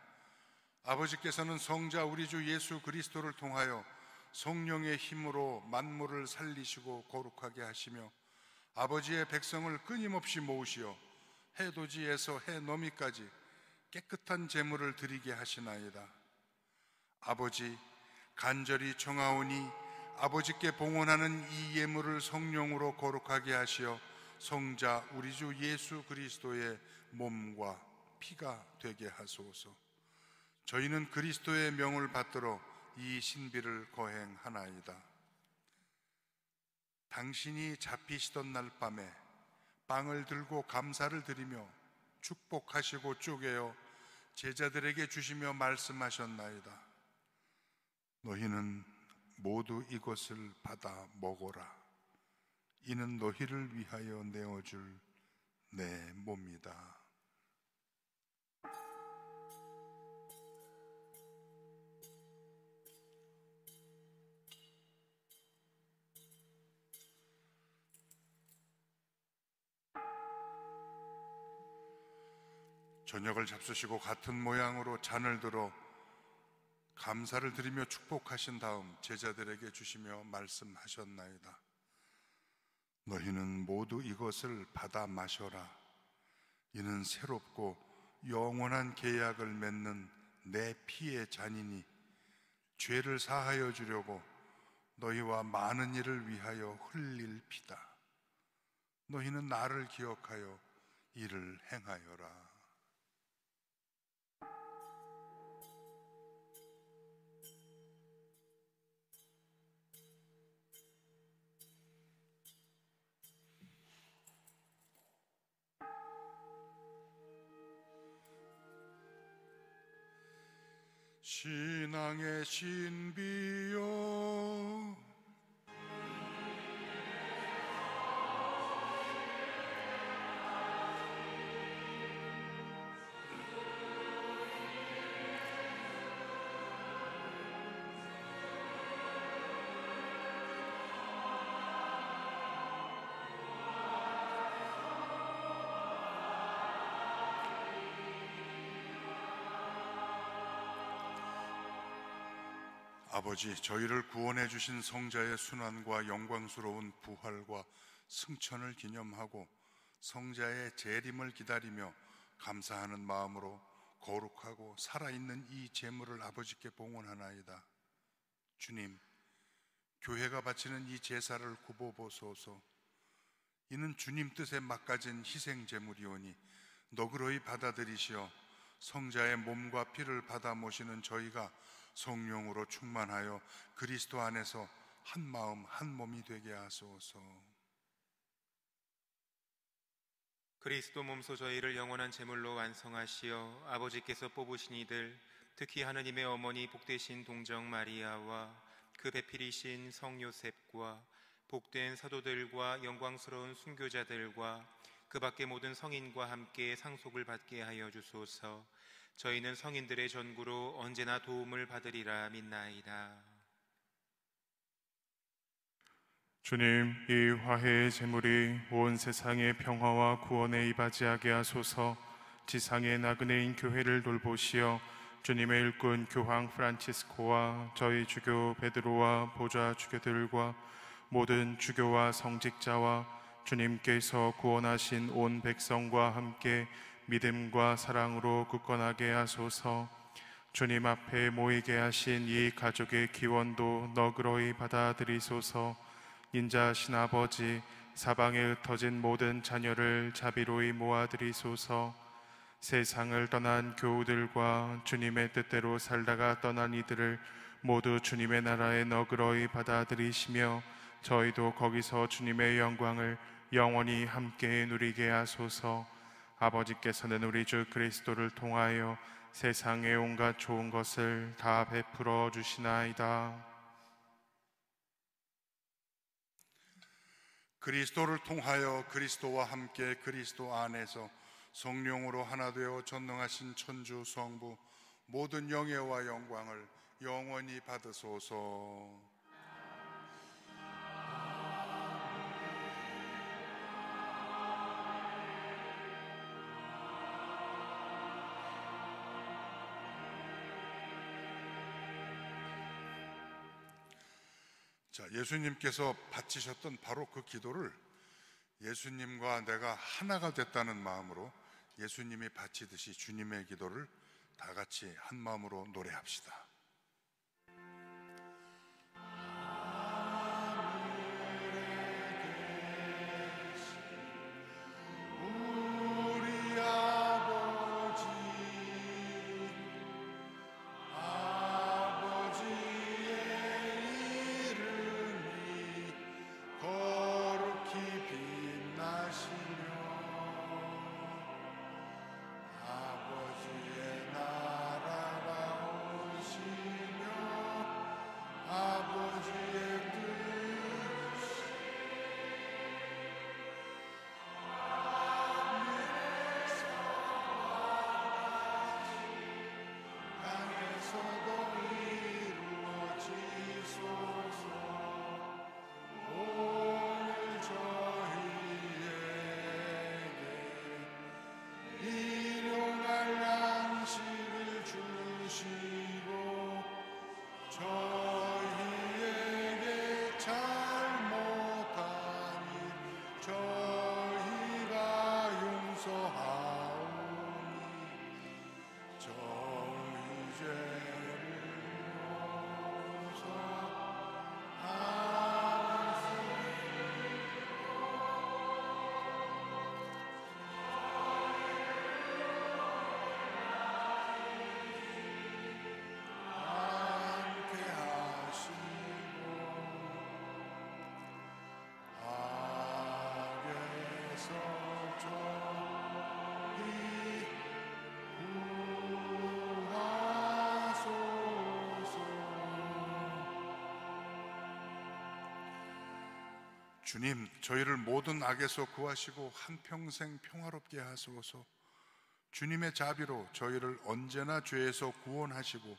아버지께서는 성자 우리 주 예수 그리스도를 통하여 성령의 힘으로 만물을 살리시고 거룩하게 하시며 아버지의 백성을 끊임없이 모으시어 해돋이에서 해넘이까지 깨끗한 제물을 드리게 하시나이다. 아버지, 간절히 청하오니 아버지께 봉헌하는 이 예물을 성령으로 거룩하게 하시어 성자 우리 주 예수 그리스도의 몸과 피가 되게 하소서. 저희는 그리스도의 명을 받들어 이 신비를 거행하나이다. 당신이 잡히시던 날 밤에 빵을 들고 감사를 드리며 축복하시고 쪼개어 제자들에게 주시며 말씀하셨나이다. 너희는 모두 이것을 받아 먹어라. 이는 너희를 위하여 내어줄 내 몸이다. 저녁을 잡수시고 같은 모양으로 잔을 들어 감사를 드리며 축복하신 다음 제자들에게 주시며 말씀하셨나이다. 너희는 모두 이것을 받아 마셔라. 이는 새롭고 영원한 계약을 맺는 내 피의 잔이니 죄를 사하여 주려고 너희와 많은 이를 위하여 흘릴 피다. 너희는 나를 기억하여 이를 행하여라. 신앙의 신비여 아버지, 저희를 구원해 주신 성자의 순환과 영광스러운 부활과 승천을 기념하고 성자의 재림을 기다리며 감사하는 마음으로 거룩하고 살아있는 이 제물을 아버지께 봉헌하나이다. 주님, 교회가 바치는 이 제사를 굽어보소서. 이는 주님 뜻에 막가진 희생 제물이오니 너그러이 받아들이시어 성자의 몸과 피를 받아 모시는 저희가 성령으로 충만하여 그리스도 안에서 한 마음 한 몸이 되게 하소서. 그리스도 몸소 저희를 영원한 제물로 완성하시어 아버지께서 뽑으신 이들, 특히 하느님의 어머니 복되신 동정 마리아와 그 배필이신 성 요셉과 복된 사도들과 영광스러운 순교자들과 그 밖의 모든 성인과 함께 상속을 받게 하여 주소서. 저희는 성인들의 전구로 언제나 도움을 받으리라 믿나이다. 주님, 이 화해의 제물이 온 세상의 평화와 구원에 이바지하게 하소서. 지상의 나그네인 교회를 돌보시어 주님의 일꾼 교황 프란치스코와 저희 주교 베드로와 보좌 주교들과 모든 주교와 성직자와 주님께서 구원하신 온 백성과 함께 믿음과 사랑으로 굳건하게 하소서. 주님 앞에 모이게 하신 이 가족의 기원도 너그러이 받아들이소서. 인자하신 아버지, 사방에 흩어진 모든 자녀를 자비로이 모아드리소서. 세상을 떠난 교우들과 주님의 뜻대로 살다가 떠난 이들을 모두 주님의 나라에 너그러이 받아들이시며 저희도 거기서 주님의 영광을 영원히 함께 누리게 하소서. 아버지께서는 우리 주 그리스도를 통하여 세상의 온갖 좋은 것을 다 베풀어 주시나이다. 그리스도를 통하여 그리스도와 함께 그리스도 안에서 성령으로 하나 되어 전능하신 천주 성부 모든 영예와 영광을 영원히 받으소서. 자, 예수님께서 바치셨던 바로 그 기도를 예수님과 내가 하나가 됐다는 마음으로 예수님이 바치듯이 주님의 기도를 다 같이 한 마음으로 노래합시다. 아버지의 나라가 오시 주님, 저희를 모든 악에서 구하시고 한평생 평화롭게 하소서. 주님의 자비로 저희를 언제나 죄에서 구원하시고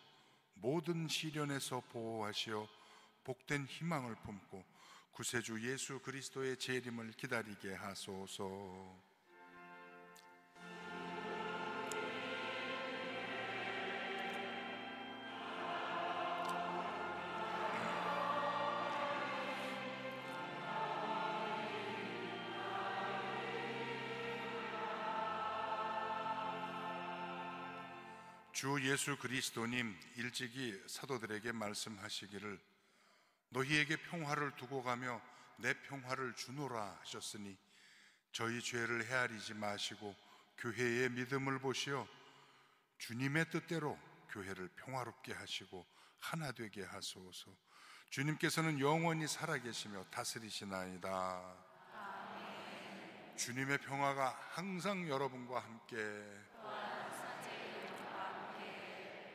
모든 시련에서 보호하시어 복된 희망을 품고 구세주 예수 그리스도의 재림을 기다리게 하소서. 주 예수 그리스도님 일찍이 사도들에게 말씀하시기를 너희에게 평화를 두고 가며 내 평화를 주노라 하셨으니 저희 죄를 헤아리지 마시고 교회의 믿음을 보시어 주님의 뜻대로 교회를 평화롭게 하시고 하나 되게 하소서. 주님께서는 영원히 살아계시며 다스리시나이다. 주님의 평화가 항상 여러분과 함께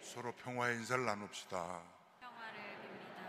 서로 평화의 인사를 나눕시다. 평화를 빕니다.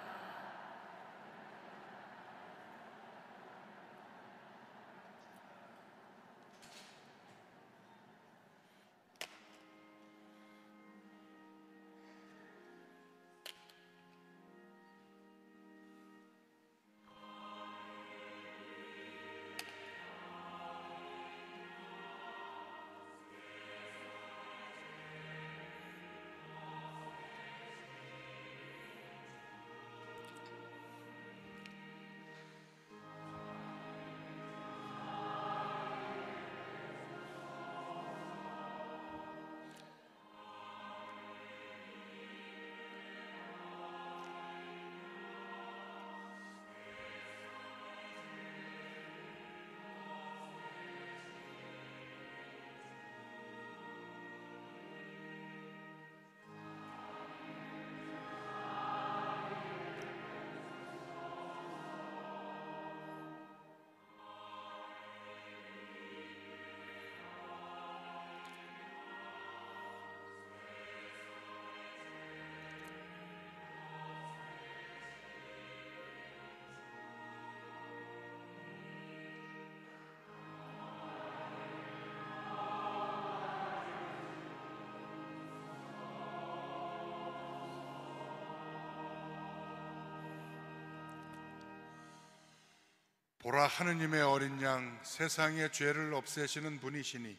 보라, 하느님의 어린 양, 세상의 죄를 없애시는 분이시니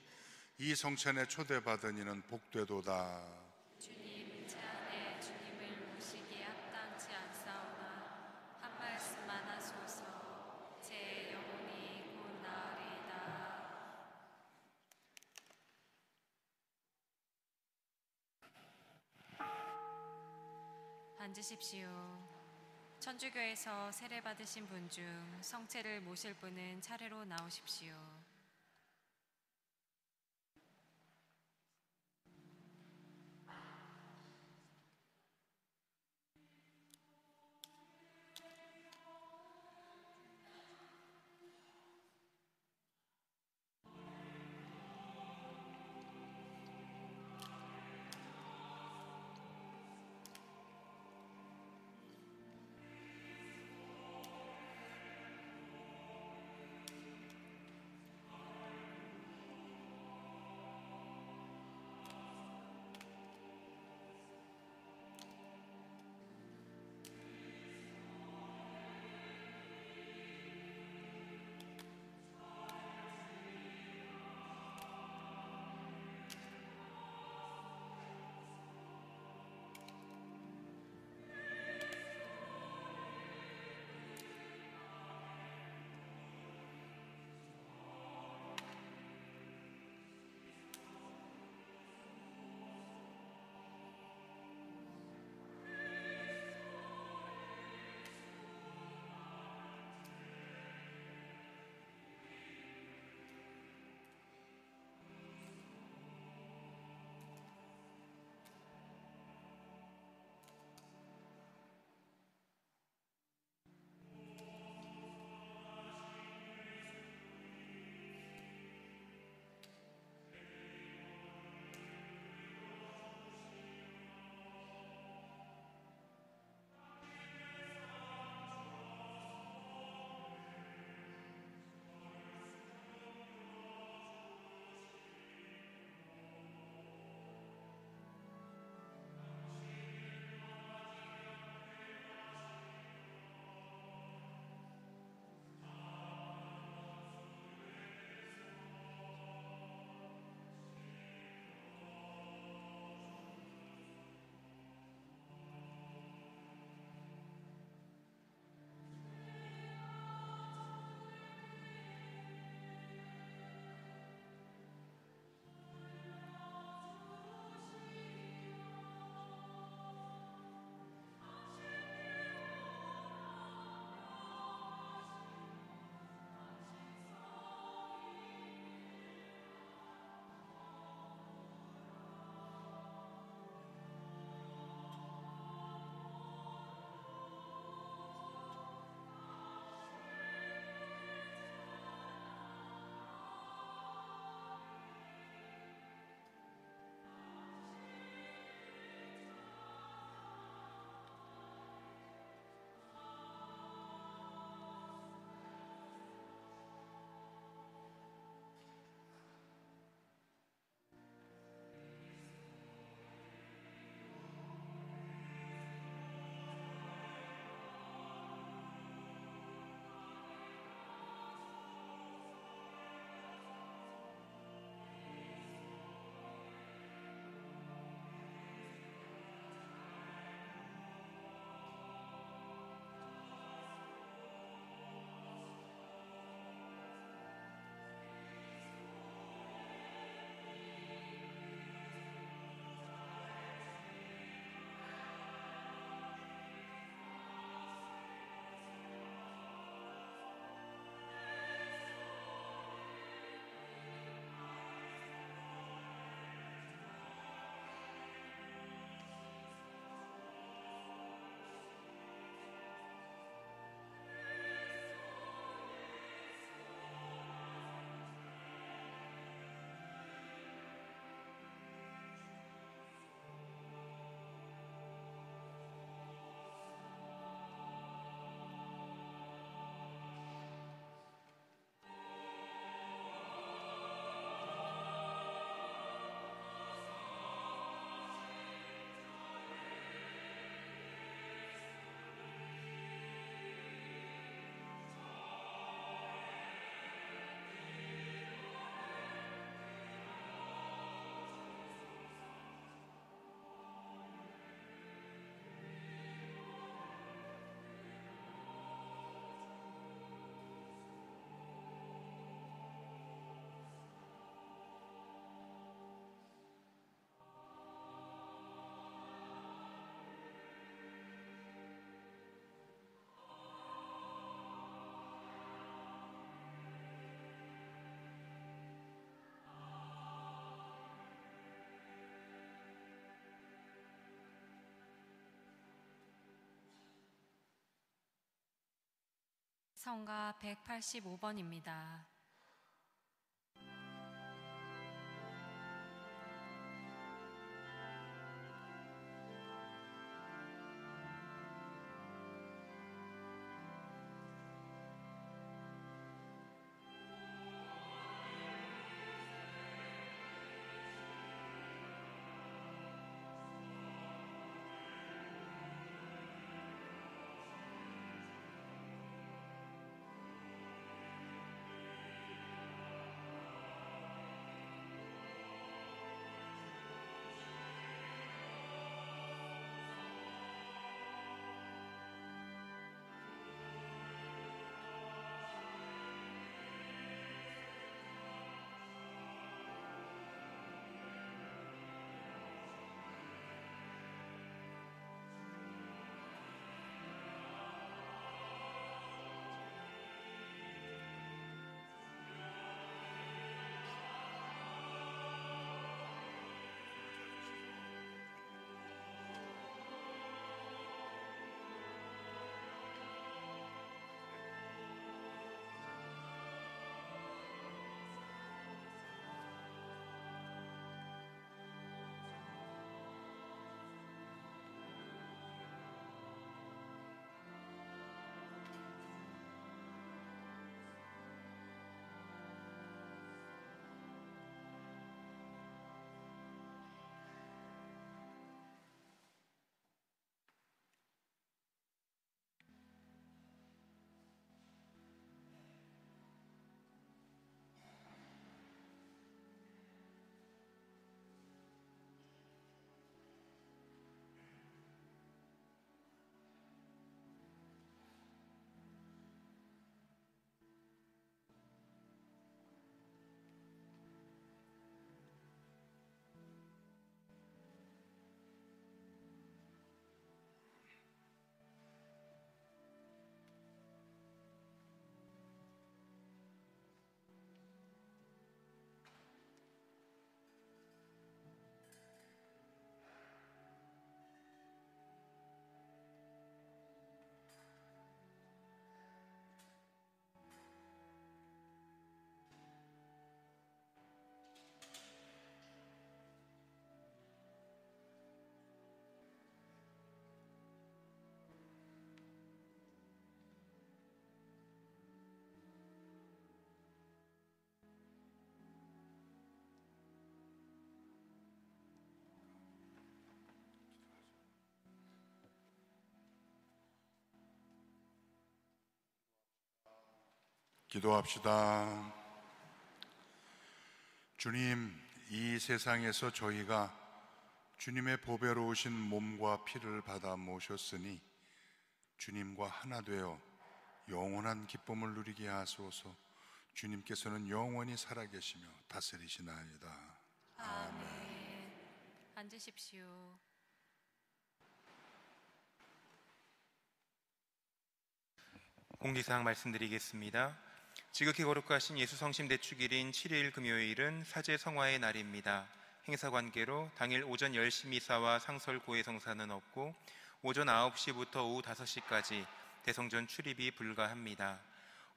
이 성찬에 초대받은 이는 복되도다. 주님, 제 안에 주님을 모시기에 합당치 않사오나 한 말씀만 하소서. 제 영혼이 곧 나으리이다. 앉으십시오. 천주교에서 세례받으신 분 중 성체를 모실 분은 차례로 나오십시오. 성가 185번입니다. 기도합시다. 주님, 이 세상에서 저희가 주님의 보배로우신 몸과 피를 받아 모셨으니 주님과 하나 되어 영원한 기쁨을 누리게 하소서. 주님께서는 영원히 살아계시며 다스리시나이다. 아멘. 앉으십시오. 공지사항 말씀드리겠습니다. 지극히 거룩하신 예수 성심 대축일인 7일 금요일은 사제 성화의 날입니다. 행사 관계로 당일 오전 10시 미사와 상설 고해 성사는 없고 오전 9시부터 오후 5시까지 대성전 출입이 불가합니다.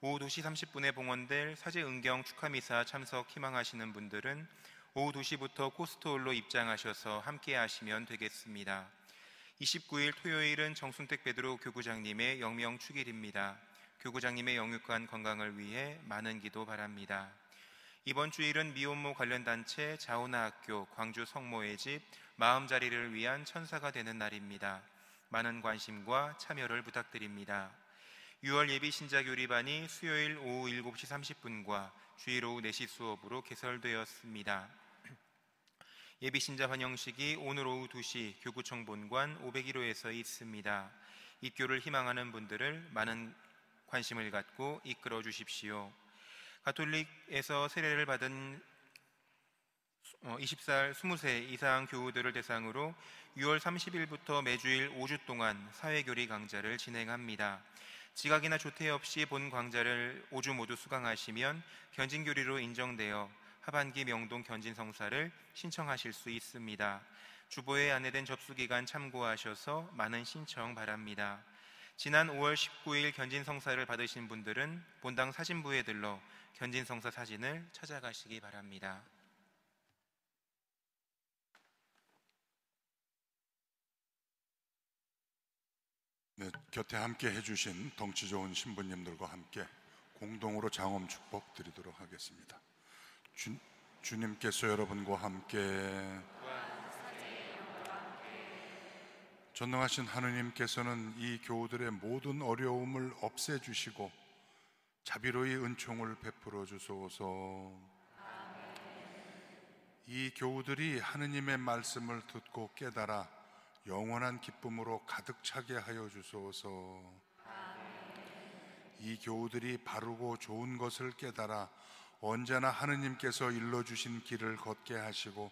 오후 2시 30분에 봉헌될 사제 은경 축하 미사 참석 희망하시는 분들은 오후 2시부터 코스트홀로 입장하셔서 함께 하시면 되겠습니다. 29일 토요일은 정순택 베드로 교구장님의 영명 축일입니다. 교구장님의 영육간 건강을 위해 많은 기도 바랍니다. 이번 주일은 미혼모 관련 단체 자오나학교 광주 성모의 집 마음자리를 위한 천사가 되는 날입니다. 많은 관심과 참여를 부탁드립니다. 6월 예비 신자교리반이 수요일 오후 7시 30분과 주일 오후 4시 수업으로 개설되었습니다. 예비 신자 환영식이 오늘 오후 2시 교구청 본관 501호에서 있습니다. 입교를 희망하는 분들을 많은 관심을 갖고 이끌어 주십시오. 가톨릭에서 세례를 받은 20살, 20세 이상 교우들을 대상으로 6월 30일부터 매주일 5주 동안 사회교리 강좌를 진행합니다. 지각이나 조퇴 없이 본 강좌를 5주 모두 수강하시면 견진교리로 인정되어 하반기 명동 견진성사를 신청하실 수 있습니다. 주보에 안내된 접수기간 참고하셔서 많은 신청 바랍니다. 지난 5월 19일 견진성사를 받으신 분들은 본당 사진부에 들러 견진성사 사진을 찾아가시기 바랍니다. 네, 곁에 함께 해주신 덩치 좋은 신부님들과 함께 공동으로 장엄 축복 드리도록 하겠습니다. 주님께서 여러분과 함께 전능하신 하느님께서는 이 교우들의 모든 어려움을 없애주시고 자비로이 은총을 베풀어 주소서. 이 교우들이 하느님의 말씀을 듣고 깨달아 영원한 기쁨으로 가득 차게 하여 주소서. 이 교우들이 바르고 좋은 것을 깨달아 언제나 하느님께서 일러주신 길을 걷게 하시고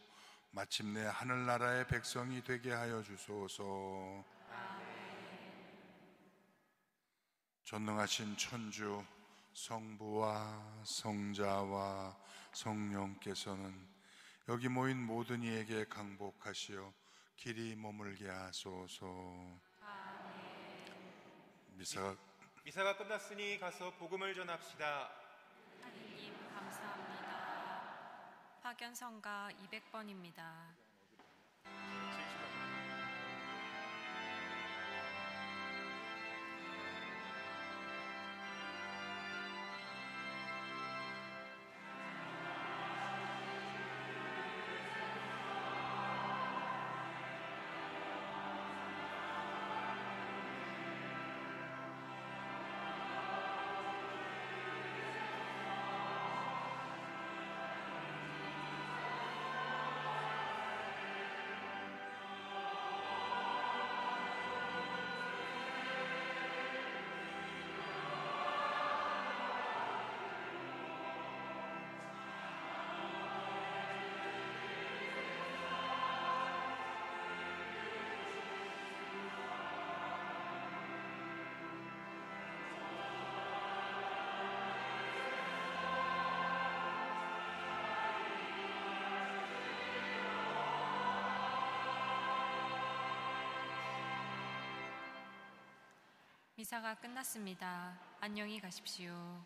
마침내 하늘나라의 백성이 되게 하여 주소서. 전능하신 천주 성부와 성자와 성령께서는 여기 모인 모든 이에게 강복하시어 길이 머물게 하소서. 미사가 끝났으니 가서 복음을 전합시다. 하느님 감사합니다. 파견성가 200번입니다. 미사가 끝났습니다. 안녕히 가십시오.